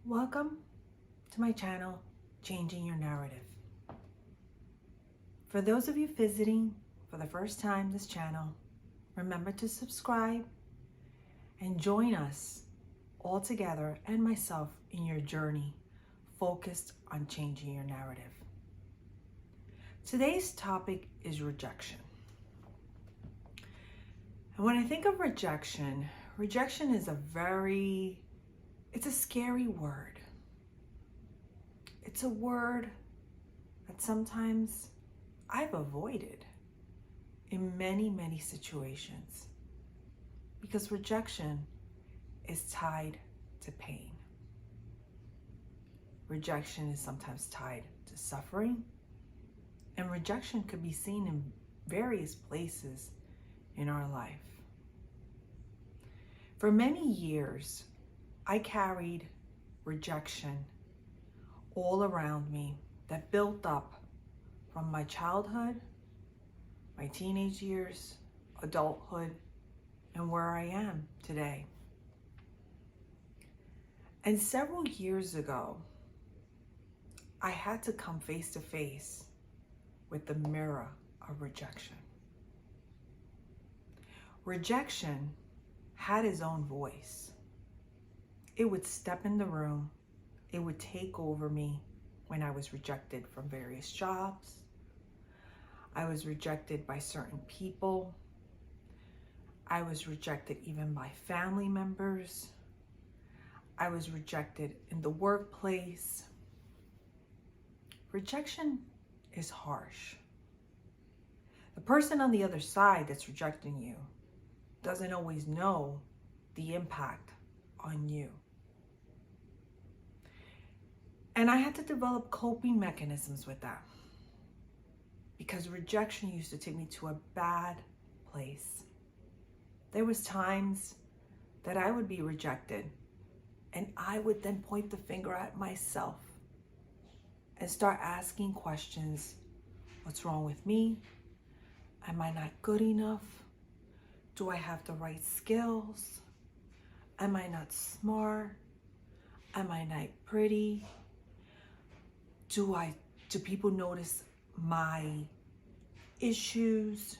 Welcome to my channel, Changing Your Narrative. For those of you visiting for the first time this channel, remember to subscribe and join us all together and myself in your journey focused on changing your narrative. Today's topic is rejection. And when I think of rejection, rejection is it's a scary word. It's a word that sometimes I've avoided in many situations because rejection is tied to pain. Rejection is sometimes tied to suffering, and rejection could be seen in various places in our life. For many years, I carried rejection all around me that built up from my childhood, my teenage years, adulthood, and where I am today. And several years ago, I had to come face to face with the mirror of rejection. Rejection had its own voice. It would step in the room. It would take over me when I was rejected from various jobs. I was rejected by certain people. I was rejected even by family members. I was rejected in the workplace. Rejection is harsh. The person on the other side that's rejecting you doesn't always know the impact on you. And I had to develop coping mechanisms with that because rejection used to take me to a bad place. There was times that I would be rejected and I would then point the finger at myself and start asking questions. What's wrong with me? Am I not good enough? Do I have the right skills? Am I not smart? Am I not pretty? Do people notice my issues?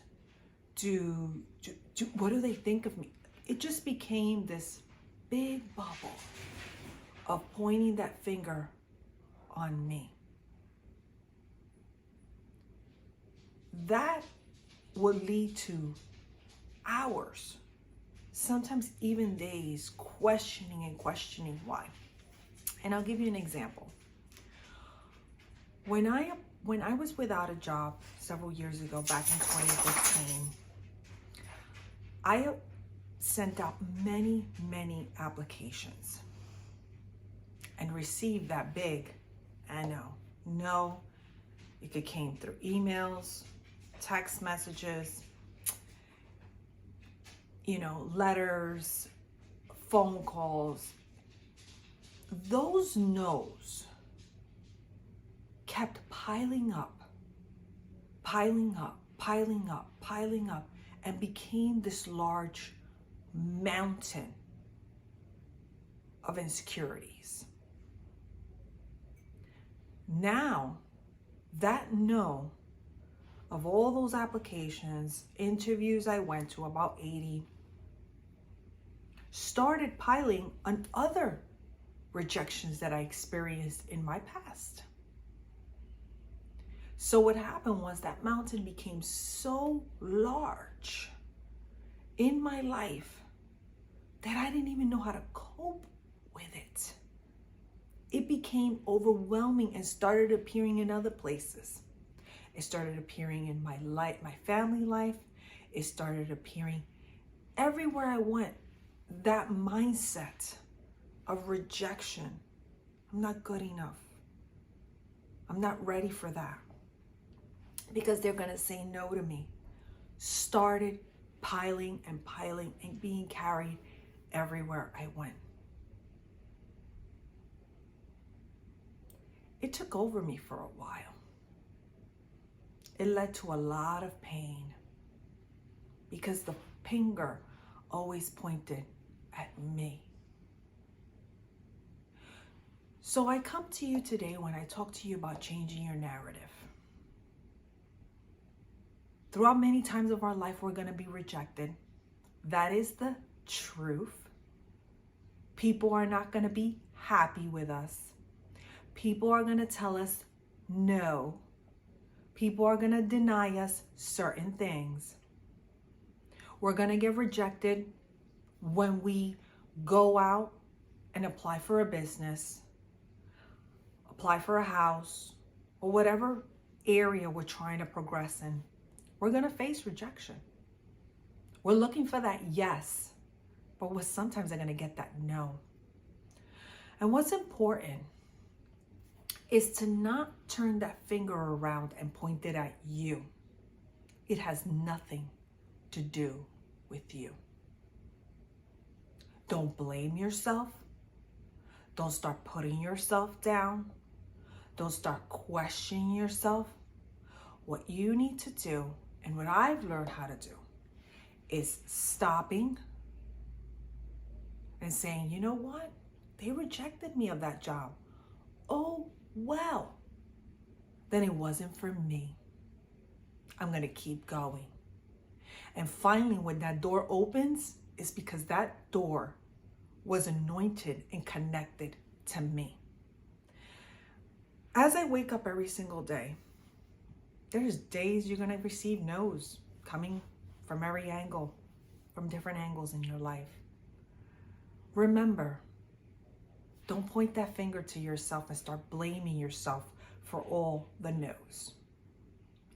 What do they think of me? It just became this big bubble of pointing that finger on me. That would lead to hours, sometimes even days, questioning why. And I'll give you an example. When I was without a job several years ago, back in 2015, I sent out many applications and received that big no. It came through emails, text messages, letters, phone calls. Those no's kept piling up, and became this large mountain of insecurities. Now, that no of all those applications, interviews I went to, about 80, started piling on other rejections that I experienced in my past. So what happened was that mountain became so large in my life that I didn't even know how to cope with it. It became overwhelming and started appearing in other places. It started appearing in my life, my family life. It started appearing everywhere I went. That mindset of rejection. I'm not good enough. I'm not ready for that, because they're going to say no to me, started piling and being carried everywhere I went. It took over me for a while. It led to a lot of pain because the finger always pointed at me. So I come to you today when I talk to you about changing your narrative. Throughout many times of our life, we're going to be rejected. That is the truth. People are not going to be happy with us. People are going to tell us no. People are going to deny us certain things. We're going to get rejected when we go out and apply for a business, apply for a house, or whatever area we're trying to progress in. We're going to face rejection. We're looking for that yes, but we're sometimes going to get that no. And what's important is to not turn that finger around and point it at you. It has nothing to do with you. Don't blame yourself. Don't start putting yourself down. Don't start questioning yourself. What you need to do, and what I've learned how to do, is stopping and saying, you know what? They rejected me of that job. Oh, well, then it wasn't for me. I'm going to keep going. And finally, when that door opens, it's because that door was anointed and connected to me. As I wake up every single day, there's days you're going to receive no's coming from every angle, from different angles in your life. Remember, don't point that finger to yourself and start blaming yourself for all the no's,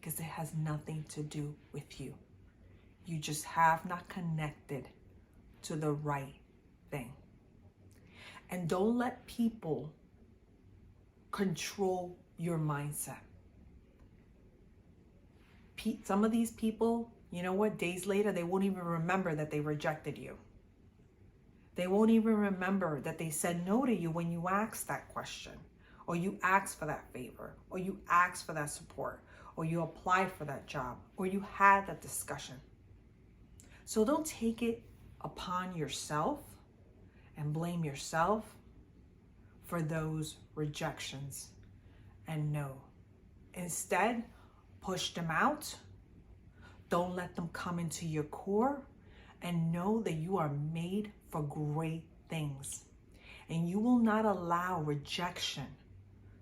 because it has nothing to do with you. You just have not connected to the right thing. And don't let people control your mindset. Some of these people, you know what, days later, they won't even remember that they rejected you. They won't even remember that they said no to you when you asked that question, or you asked for that favor, or you asked for that support, or you applied for that job, or you had that discussion. So don't take it upon yourself and blame yourself for those rejections and no. Instead, push them out. Don't let them come into your core, and know that you are made for great things. And you will not allow rejection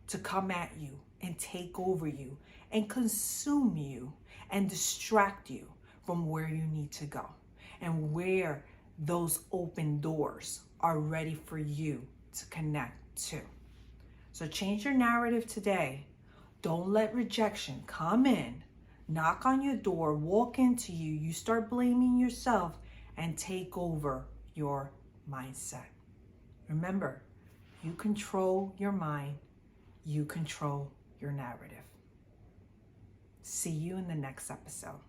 to come at you and take over you and consume you and distract you from where you need to go and where those open doors are ready for you to connect to. So change your narrative today. Don't let rejection come in, knock on your door, walk into you. You start blaming yourself and take over your mindset. Remember, you control your mind. You control your narrative. See you in the next episode.